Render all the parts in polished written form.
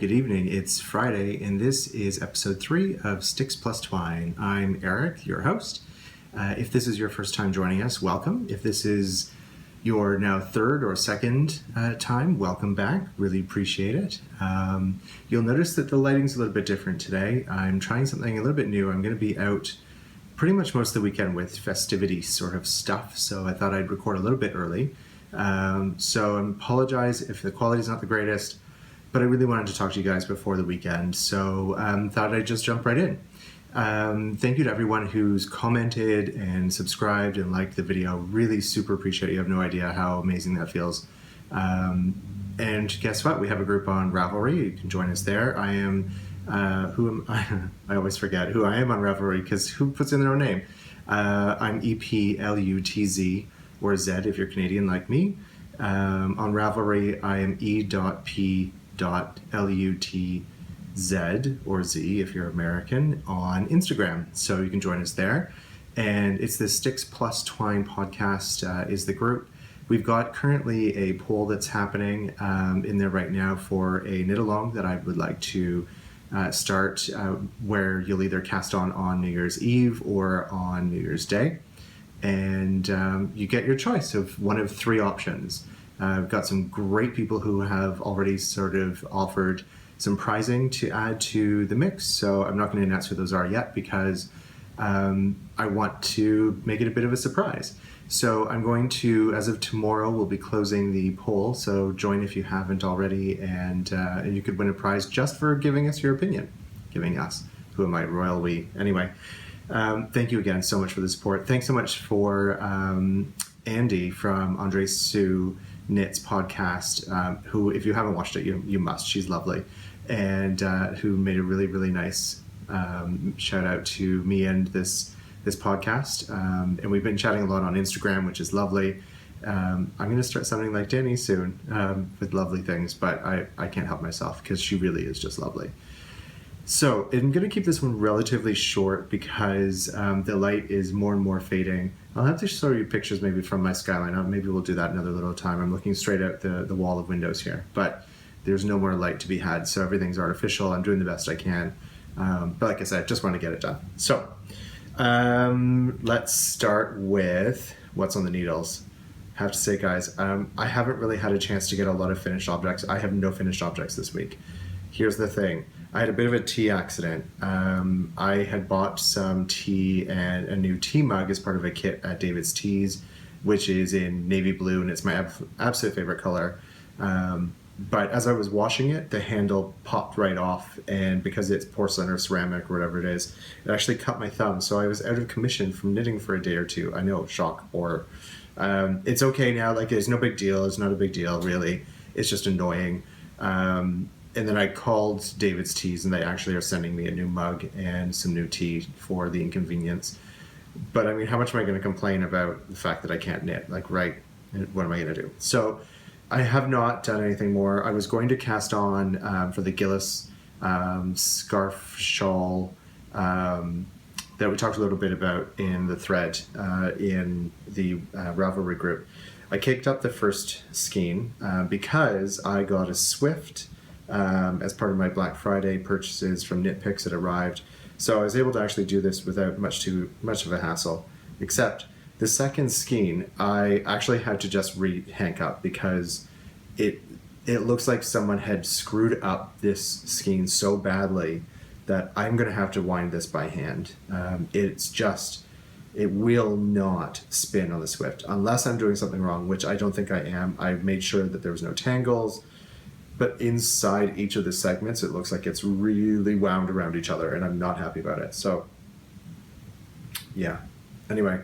good evening. It's Friday, and this is episode 3 of Sticks plus Twine. I'm Eric, your host. If this is your first time joining us, welcome. If this is your now third or second time, welcome back. Really appreciate it. You'll notice that the lighting's a little bit different today. I'm trying something a little bit new. I'm going to be out pretty much most of the weekend with festivity sort of stuff, so I thought I'd record a little bit early. So I apologize if the quality's not the greatest, but I really wanted to talk to you guys before the weekend, so thought I'd just jump right in. Thank you to everyone who's commented and subscribed and liked the video. Really super appreciate it. You have no idea how amazing that feels. And guess what? We have a group on Ravelry. You can join us there. I am, I always forget who I am on Ravelry because who puts in their own name? I'm EPLUTZ, or Z if you're Canadian like me. On Ravelry, I am E.P.LUTZ, or Z if you're American, on Instagram. So you can join us there. And it's the Sticks plus Twine podcast is the group. We've got currently a poll that's happening in there right now for a knit along that I would like to start, where you'll either cast on New Year's Eve or on New Year's Day. And you get your choice of one of 3 options. I've got some great people who have already sort of offered some prizing to add to the mix, so I'm not going to announce who those are yet because I want to make it a bit of a surprise. So I'm going to, as of tomorrow, we'll be closing the poll, so join if you haven't already, and you could win a prize just for giving us your opinion. Giving us. Who am I? Royal we. Anyway. Thank you again so much for the support. Thanks so much for Andy from AndreSueKnits podcast, who, if you haven't watched it, you must. She's lovely. And who made a really, really nice shout out to me and this podcast. And we've been chatting a lot on Instagram, which is lovely. I'm going to start sounding like Danny soon with lovely things, but I can't help myself because she really is just lovely. So I'm going to keep this one relatively short because the light is more and more fading. I'll have to show you pictures maybe from my skyline. Maybe we'll do that another little time. I'm looking straight out the wall of windows here, but there's no more light to be had, so everything's artificial. I'm doing the best I can. But like I said, just want to get it done. So let's start with what's on the needles. I have to say, guys, I haven't really had a chance to get a lot of finished objects. I have no finished objects this week. Here's the thing. I had a bit of a tea accident. I had bought some tea and a new tea mug as part of a kit at David's Teas, which is in navy blue, and it's my absolute favorite color. But as I was washing it, the handle popped right off, and because it's porcelain or ceramic or whatever it is, it actually cut my thumb. So I was out of commission from knitting for a day or 2. I know, shock, horror. It's okay now. Like, it's no big deal. It's not a big deal, really. It's just annoying. And then I called David's Teas, and they actually are sending me a new mug and some new tea for the inconvenience. But I mean, how much am I going to complain about the fact that I can't knit? Like, right, what am I going to do? So I have not done anything more. I was going to cast on for the Gyllis scarf shawl that we talked a little bit about in the thread in the Ravelry group. I caked up the first skein because I got a Swift as part of my Black Friday purchases from Knit Picks that arrived. So I was able to actually do this without much of a hassle, except the second skein I actually had to just re-hank up because it looks like someone had screwed up this skein so badly that I'm going to have to wind this by hand. It will not spin on the Swift unless I'm doing something wrong, which I don't think I am. I've made sure that there was no tangles. But inside each of the segments, it looks like it's really wound around each other, and I'm not happy about it. So, yeah. Anyway,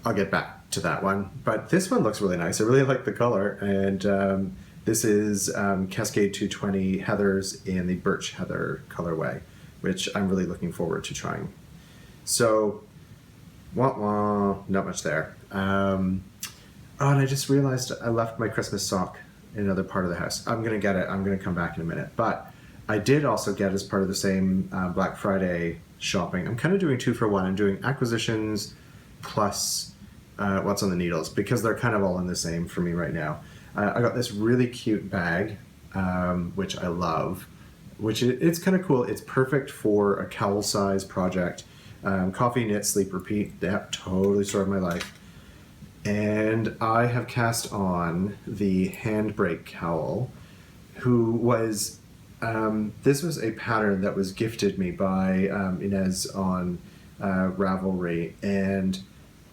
I'll get back to that one. But this one looks really nice. I really like the color. And this is Cascade 220 Heathers in the Birch Heather colorway, which I'm really looking forward to trying. So, not much there. And I just realized I left my Christmas sock in another part of the house. I'm going to get it. I'm going to come back in a minute. But I did also get, as part of the same Black Friday shopping, I'm kind of doing 2 for 1. I'm doing acquisitions plus what's on the needles because they're kind of all in the same for me right now. I got this really cute bag, which I love. which it's kind of cool. It's perfect for a cowl size project. Coffee, knit, sleep, repeat. That totally started my life. And I have cast on the Handbrake cowl, who was, this was a pattern that was gifted me by Inez on Ravelry, and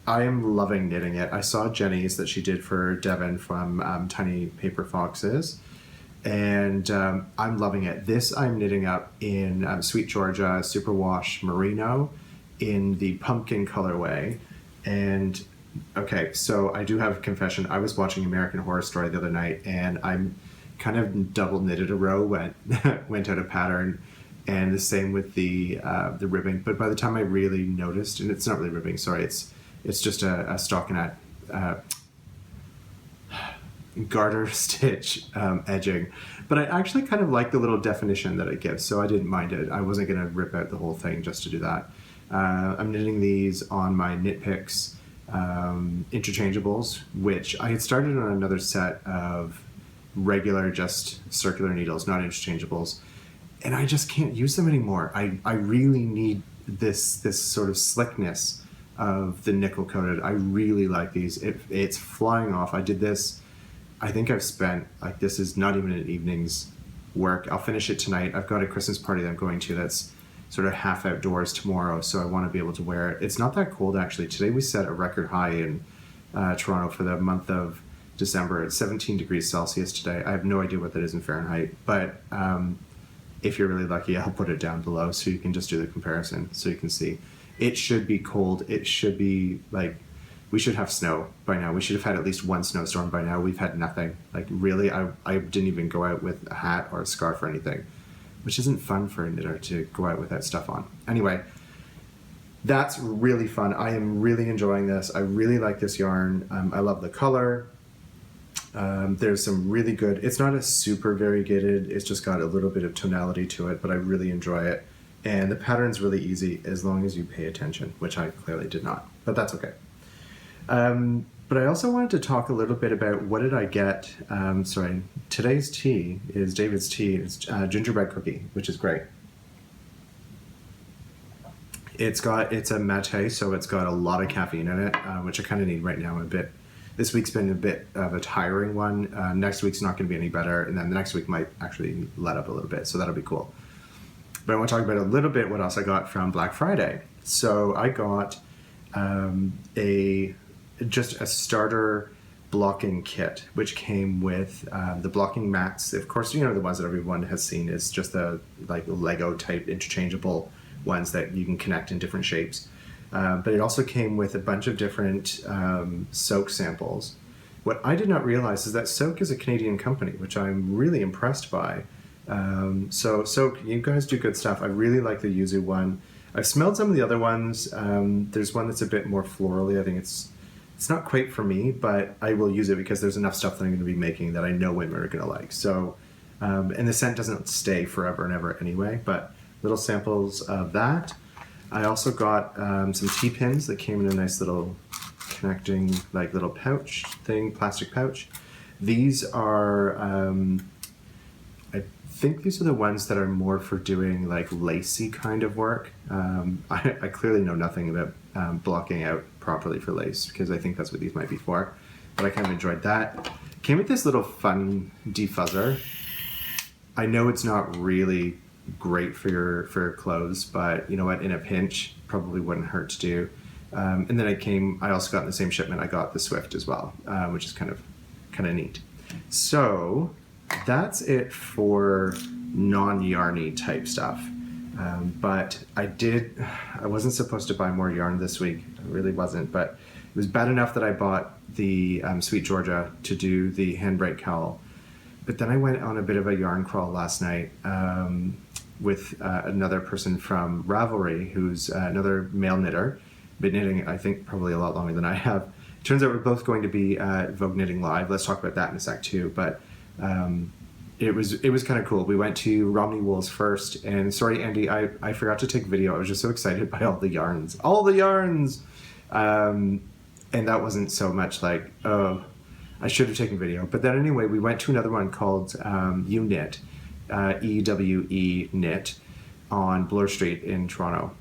I am loving knitting it. I saw Jenny's that she did for Devon from Tiny Paper Foxes, and I'm loving it. This I'm knitting up in Sweetgeorgia Superwash Merino in the pumpkin colorway. And okay, so I do have a confession. I was watching American Horror Story the other night, and I'm kind of double knitted a row, went out of pattern, and the same with the ribbing. But by the time I really noticed, and it's not really ribbing, sorry, it's just a stockinette garter stitch edging. But I actually kind of like the little definition that it gives, so I didn't mind it. I wasn't going to rip out the whole thing just to do that. I'm knitting these on my Knit Picks interchangeables, which I had started on another set of regular just circular needles, not interchangeables, and I just can't use them anymore. I really need this sort of slickness of the nickel coated. I really like these. It's flying off. I did this, I think I've spent, like, this is not even an evening's work. I'll finish it tonight. I've got a Christmas party that I'm going to that's sort of half outdoors tomorrow, so I want to be able to wear it. It's not that cold, actually. Today we set a record high in Toronto for the month of December. It's 17 degrees Celsius today. I have no idea what that is in Fahrenheit, but if you're really lucky, I'll put it down below so you can just do the comparison so you can see. It should be cold. It should be like, we should have snow by now. We should have had at least one snowstorm by now. We've had nothing. Like, really, I didn't even go out with a hat or a scarf or anything, which isn't fun for a knitter to go out with that stuff on. Anyway, that's really fun. I am really enjoying this. I really like this yarn. I love the color. There's some really good, it's not a super variegated, it's just got a little bit of tonality to it, but I really enjoy it. And the pattern's really easy as long as you pay attention, which I clearly did not, but that's okay. But I also wanted to talk a little bit about what did I get. Today's tea is David's tea. It's gingerbread cookie, which is great. It's a mate, so it's got a lot of caffeine in it, which I kind of need right now a bit. This week's been a bit of a tiring one. Next week's not going to be any better, and then the next week might actually let up a little bit, so that'll be cool. But I want to talk about a little bit what else I got from Black Friday. So I got just a starter blocking kit, which came with the blocking mats. Of course, you know, the ones that everyone has seen is just the like Lego type interchangeable ones that you can connect in different shapes. But it also came with a bunch of different soak samples. What I did not realize is that Soak is a Canadian company, which I'm really impressed by. So Soak, you guys do good stuff. I really like the yuzu one. I've smelled some of the other ones. There's one that's a bit more florally. I think it's not quite for me, but I will use it because there's enough stuff that I'm going to be making that I know women are going to like. So, and the scent doesn't stay forever and ever anyway, but little samples of that. I also got some T-pins that came in a nice little connecting, like, little pouch thing, plastic pouch. These are, I think these are the ones that are more for doing like lacy kind of work. I clearly know nothing about blocking out properly for lace, because I think that's what these might be for, but I kind of enjoyed that. Came with this little fun defuzzer. I know it's not really great for your clothes, but you know what, in a pinch, probably wouldn't hurt to do. And then I also got in the same shipment, I got the Swift as well, which is kind of neat. So that's it for non-yarny type stuff. But I wasn't supposed to buy more yarn this week. I really wasn't, but it was bad enough that I bought the Sweetgeorgia to do the Handbrake cowl. But then I went on a bit of a yarn crawl last night with another person from Ravelry, who's another male knitter. Been knitting, I think, probably a lot longer than I have. Turns out we're both going to be at Vogue Knitting Live. Let's talk about that in a sec too. But it was kind of cool. We went to Romni Wool's first, and sorry, Andy, I forgot to take video. I was just so excited by all the yarns. And that wasn't so much like, oh, I should have taken video. But then anyway, we went to another one called EweKnit, EweKnit on Bloor Street in Toronto.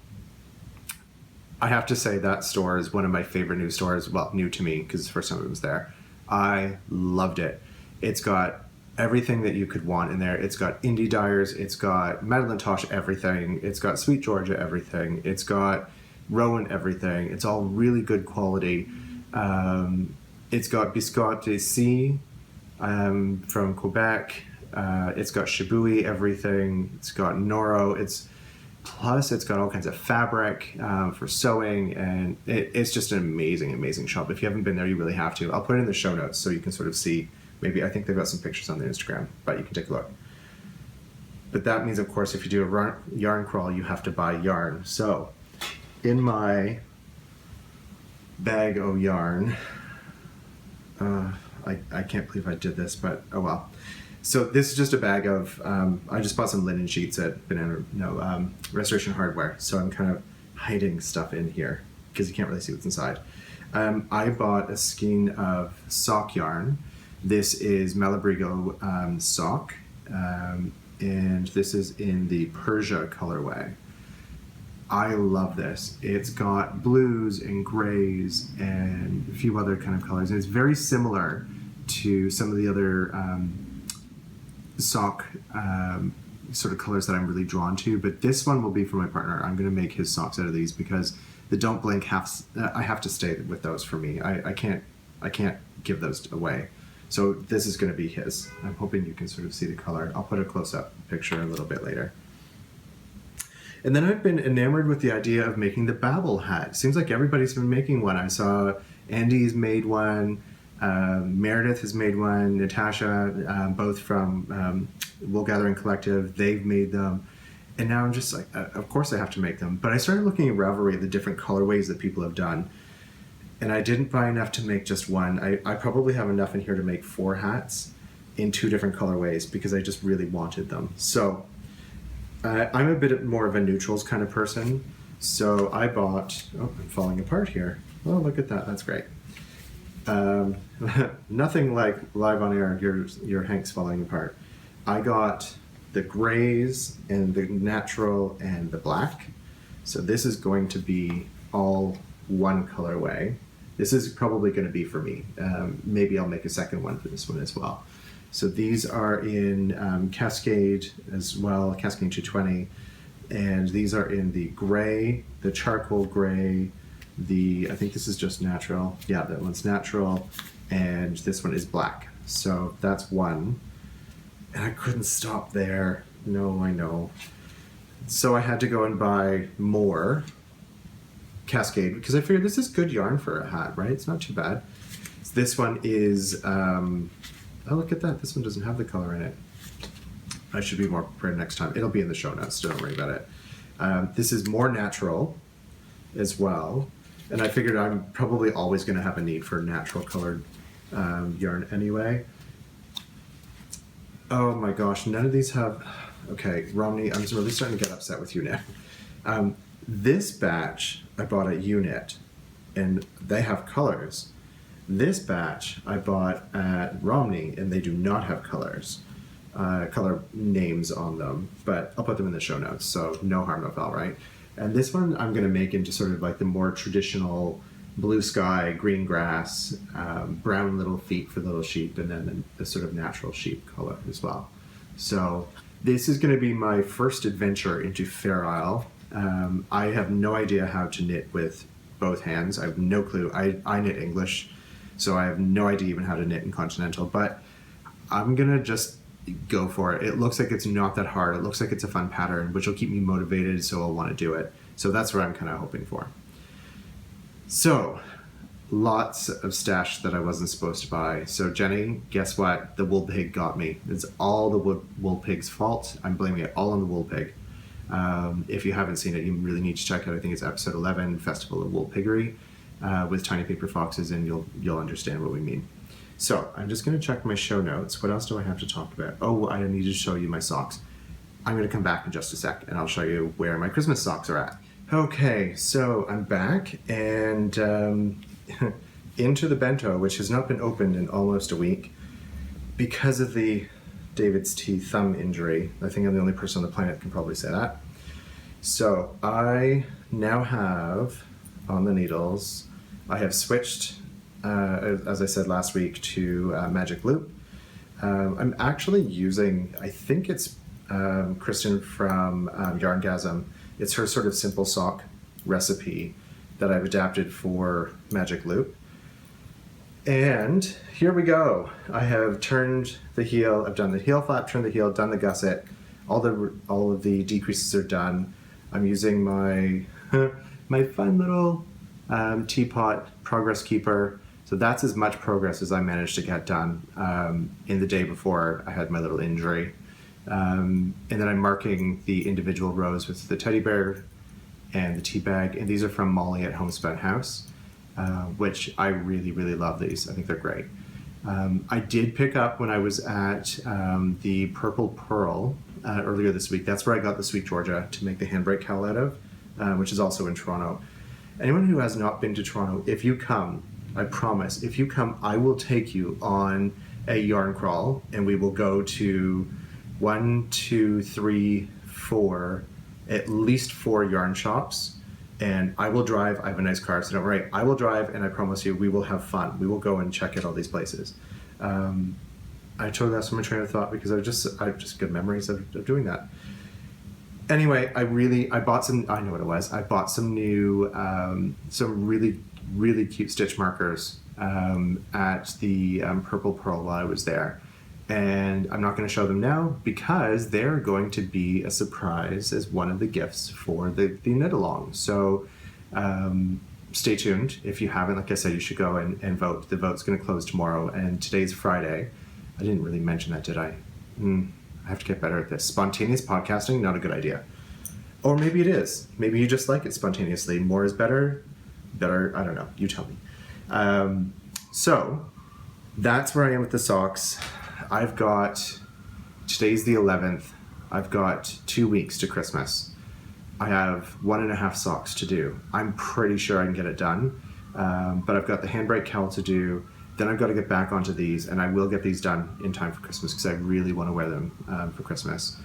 I have to say that store is one of my favorite new stores. Well, new to me because it's the first time it was there. I loved it. It's got everything that you could want in there. It's got indie dyers. It's got Madelinetosh everything. It's got Sweetgeorgia everything. It's got Rowan everything. It's all really good quality. It's got Biscotte ici from Quebec. It's got Shibui everything. It's got Noro. Plus, it's got all kinds of fabric for sewing, and it's just an amazing, amazing shop. If you haven't been there, you really have to. I'll put it in the show notes so you can sort of see. Maybe I think they've got some pictures on their Instagram, but you can take a look. But that means, of course, if you do a yarn crawl, you have to buy yarn. So, in my bag of yarn, I can't believe I did this, but oh well. So this is just a bag of, I just bought some linen sheets at Restoration Hardware. So I'm kind of hiding stuff in here because you can't really see what's inside. I bought a skein of sock yarn. This is Malabrigo sock, and this is in the Persia colorway. I love this. It's got blues and grays and a few other kind of colors. And it's very similar to some of the other sock sort of colors that I'm really drawn to, but this one will be for my partner. I'm going to make his socks out of these because the Don't Blink I have to stay with those for me. I can't give those away. So this is going to be his. I'm hoping you can sort of see the color. I'll put a close-up picture a little bit later. And then I've been enamored with the idea of making the Babel hat. Seems like everybody's been making one. I saw Andy's made one. Meredith has made one, Natasha, both from Wool Gathering Collective, they've made them. And now I'm just like, of course I have to make them. But I started looking at Ravelry, the different colorways that people have done. And I didn't buy enough to make just one. I probably have enough in here to make 4 hats in 2 different colorways because I just really wanted them. So I'm a bit more of a neutrals kind of person. So I bought, oh, I'm falling apart here. Oh, look at that, that's great. Nothing like live on air, your Hank's falling apart. I got the grays and the natural and the black. So this is going to be all one colorway. This is probably going to be for me. Maybe I'll make a second one for this one as well. So these are in Cascade as well, Cascade 220. And these are in the gray, the charcoal gray, I think this is just natural. Yeah, that one's natural. And this one is black. So that's one. And I couldn't stop there. No, I know. So I had to go and buy more Cascade because I figured this is good yarn for a hat, right? It's not too bad. This one is, oh, look at that. This one doesn't have the color in it. I should be more prepared next time. It'll be in the show notes, so don't worry about it. This is more natural as well. And I figured I'm probably always going to have a need for natural colored yarn anyway. Oh my gosh, none of these have... Okay, Romni, I'm really starting to get upset with you now. This batch I bought at EweKnit, and they have colors. This batch I bought at Romni, and they do not have colors, color names on them, but I'll put them in the show notes, so no harm, no foul, right? And this one I'm going to make into sort of like the more traditional blue sky, green grass, brown little feet for little sheep, and then the sort of natural sheep color as well. So this is going to be my first adventure into Fair Isle. I have no idea how to knit with both hands. I have no clue. I knit English, so I have no idea even how to knit in Continental, but I'm going to just go for it. It looks like it's not that hard. It looks like it's a fun pattern, which will keep me motivated, so I'll want to do it. So that's what I'm kind of hoping for. So, lots of stash that I wasn't supposed to buy. So Jenny, guess what? The wool pig got me. It's all the wool pig's fault. I'm blaming it all on the wool pig. If you haven't seen it, you really need to check out. I think it's episode 11, Festival of Wool Piggery, with Tiny Paper Foxes, and you'll understand what we mean. So I'm just going to check my show notes. What else do I have to talk about? Oh, I need to show you my socks. I'm going to come back in just a sec, and I'll show you where my Christmas socks are at. Okay, so I'm back, and into the bento, which has not been opened in almost a week because of the David's T thumb injury. I think I'm the only person on the planet that can probably say that. So I now have on the needles, I have switched, as I said last week, to Magic Loop. I'm actually using, I think it's Kristen from Yarngasm. It's her sort of simple sock recipe that I've adapted for Magic Loop. And here we go. I have turned the heel, I've done the heel flap, turned the heel, done the gusset. All of the decreases are done. I'm using my my fun little teapot progress keeper. So that's as much progress as I managed to get done in the day before I had my little injury. And then I'm marking the individual rows with the teddy bear and the tea bag. And these are from Molly at Homespun House, which I really, really love these. I think they're great. I did pick up when I was at the Purple Purl earlier this week. That's where I got the Sweetgeorgia to make the Handbrake cowl out of, which is also in Toronto. Anyone who has not been to Toronto, if you come, I promise, if you come, I will take you on a yarn crawl and we will go to 1, 2, 3, 4, at least 4 yarn shops. And I will drive. I have a nice car, so don't worry. I will drive, and I promise you, we will have fun. We will go and check out all these places. I totally lost my train of thought because I have just good memories of doing that. Anyway, I bought some. I know what it was. I bought some new, some really, really cute stitch markers at the Purple Purl while I was there. And I'm not going to show them now because they're going to be a surprise as one of the gifts for the knit along. So stay tuned. If you haven't, like I said, you should go and vote. The vote's going to close tomorrow, and today's Friday. I didn't really mention that, did I? I have to get better at this. Spontaneous podcasting, not a good idea. Or maybe it is. Maybe you just like it spontaneously. More is better. Better, I don't know. You tell me. So that's where I am with the socks. I've got, today's the 11th, I've got 2 weeks to Christmas. I have 1.5 socks to do. I'm pretty sure I can get it done, but I've got the Handbrake cowl to do, then I've got to get back onto these, and I will get these done in time for Christmas because I really want to wear them for Christmas.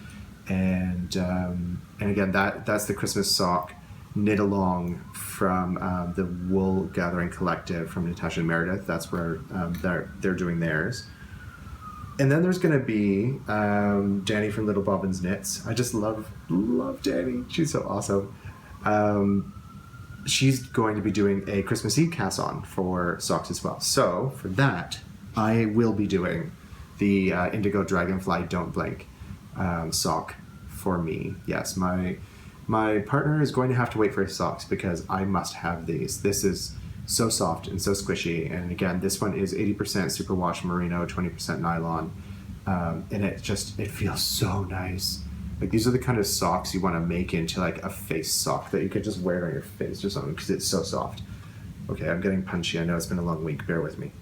And again, that's the Christmas sock knit along from the Wool Gathering Collective from Natasha and Meredith. That's where they're doing theirs. And then there's going to be Danny from Little Bobbins Knits. I just love Danny. She's so awesome. She's going to be doing a Christmas Eve cast-on for socks as well. So for that, I will be doing the Indigo Dragonfly Don't Blink sock for me. Yes, my partner is going to have to wait for his socks because I must have these. This is so soft and so squishy. And again, this one is 80% Superwash Merino, 20% Nylon. And it feels so nice. Like these are the kind of socks you want to make into like a face sock that you could just wear on your face or something because it's so soft. Okay, I'm getting punchy. I know it's been a long week. Bear with me.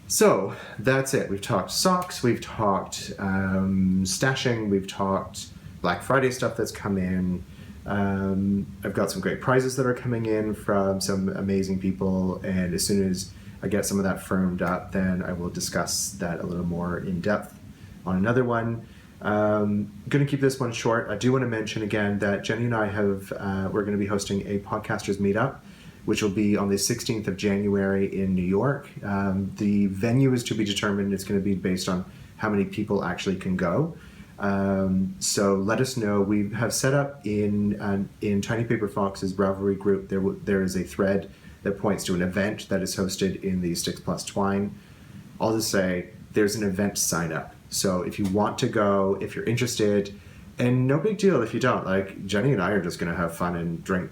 So that's it. We've talked socks. We've talked stashing. We've talked Black Friday stuff that's come in. I've got some great prizes that are coming in from some amazing people, and as soon as I get some of that firmed up, then I will discuss that a little more in depth on another one. I'm going to keep this one short. I do want to mention again that Jenny and I we're going to be hosting a podcasters meetup, which will be on the 16th of January in New York. The venue is to be determined. It's going to be based on how many people actually can go. So let us know. We have set up in Tiny Paper Fox's Ravelry group. There is a thread that points to an event that is hosted in the Sticks Plus Twine. I'll just say there's an event sign up. So if you want to go, if you're interested, and no big deal if you don't. Like Jenny and I are just going to have fun and drink,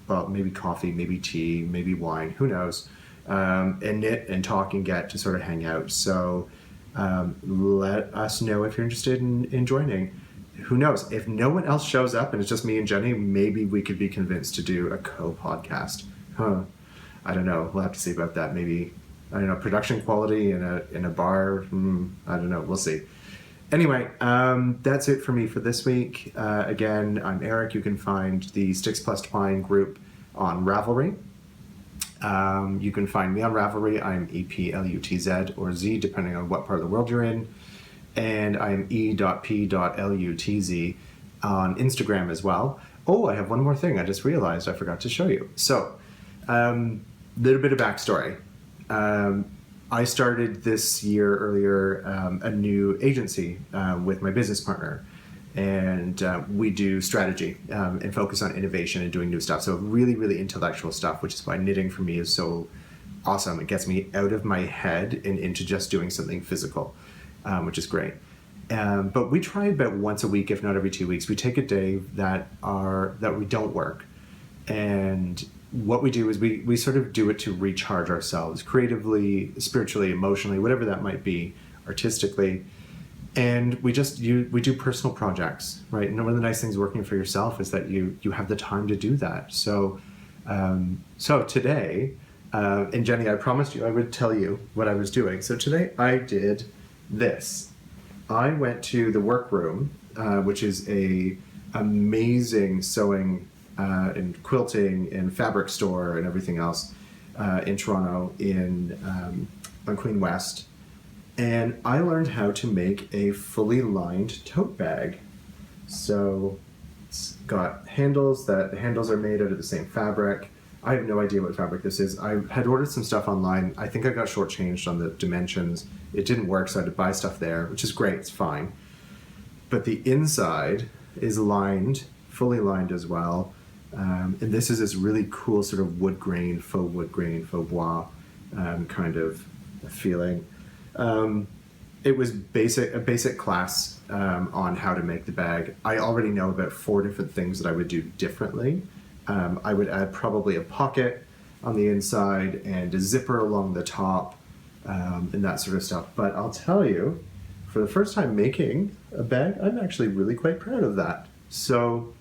well, maybe coffee, maybe tea, maybe wine, who knows, and knit and talk and get to sort of hang out. So let us know if you're interested in joining. Who knows? If no one else shows up and it's just me and Jenny, maybe we could be convinced to do a co-podcast. I don't know. We'll have to see about that. Maybe, I don't know, production quality in a bar. I don't know. We'll see. Anyway, that's it for me for this week. Again, I'm Eric. You can find the Sticks Plus Twine group on Ravelry. You can find me on Ravelry. I'm EPLUTZ or Z, depending on what part of the world you're in. and I'm e.p.lutz on Instagram as well. Oh, I have one more thing I just realized I forgot to show you. So, little bit of backstory. I started this year earlier a new agency with my business partner, and we do strategy and focus on innovation and doing new stuff. So really, really intellectual stuff, which is why knitting for me is so awesome. It gets me out of my head and into just doing something physical, which is great. But we try about once a week, if not every 2 weeks. We take a day that we don't work, and what we do is we sort of do it to recharge ourselves creatively, spiritually, emotionally, whatever that might be, artistically. And we do personal projects, right? And one of the nice things working for yourself is that you have the time to do that. So today, and Jenny, I promised you I would tell you what I was doing. So today I did this. I went to the workroom, which is a amazing sewing and quilting and fabric store and everything else in Toronto on Queen West. And I learned how to make a fully lined tote bag. So it's got handles. The handles are made out of the same fabric. I have no idea what fabric this is. I had ordered some stuff online. I think I got shortchanged on the dimensions. It didn't work, so I had to buy stuff there, which is great. It's fine. But the inside is lined, fully lined as well. And this is this really cool sort of wood grain, faux bois kind of feeling. It was a basic class on how to make the bag. I already know about 4 different things that I would do differently. I would add probably a pocket on the inside and a zipper along the top and that sort of stuff. But I'll tell you, for the first time making a bag, I'm actually really quite proud of that. So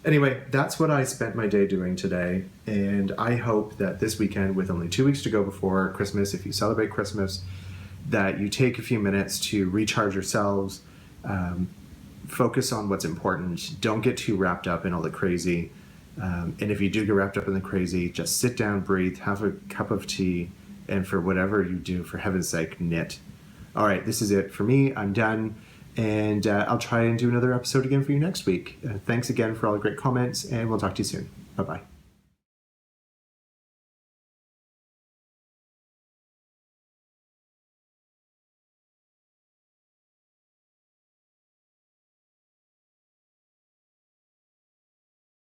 anyway, that's what I spent my day doing today. And I hope that this weekend, with only 2 weeks to go before Christmas, if you celebrate Christmas, that you take a few minutes to recharge yourselves, focus on what's important. Don't get too wrapped up in all the crazy. And if you do get wrapped up in the crazy, just sit down, breathe, have a cup of tea, and for whatever you do, for heaven's sake, knit. All right, this is it for me. I'm done. And I'll try and do another episode again for you next week. Thanks again for all the great comments, and we'll talk to you soon. Bye-bye.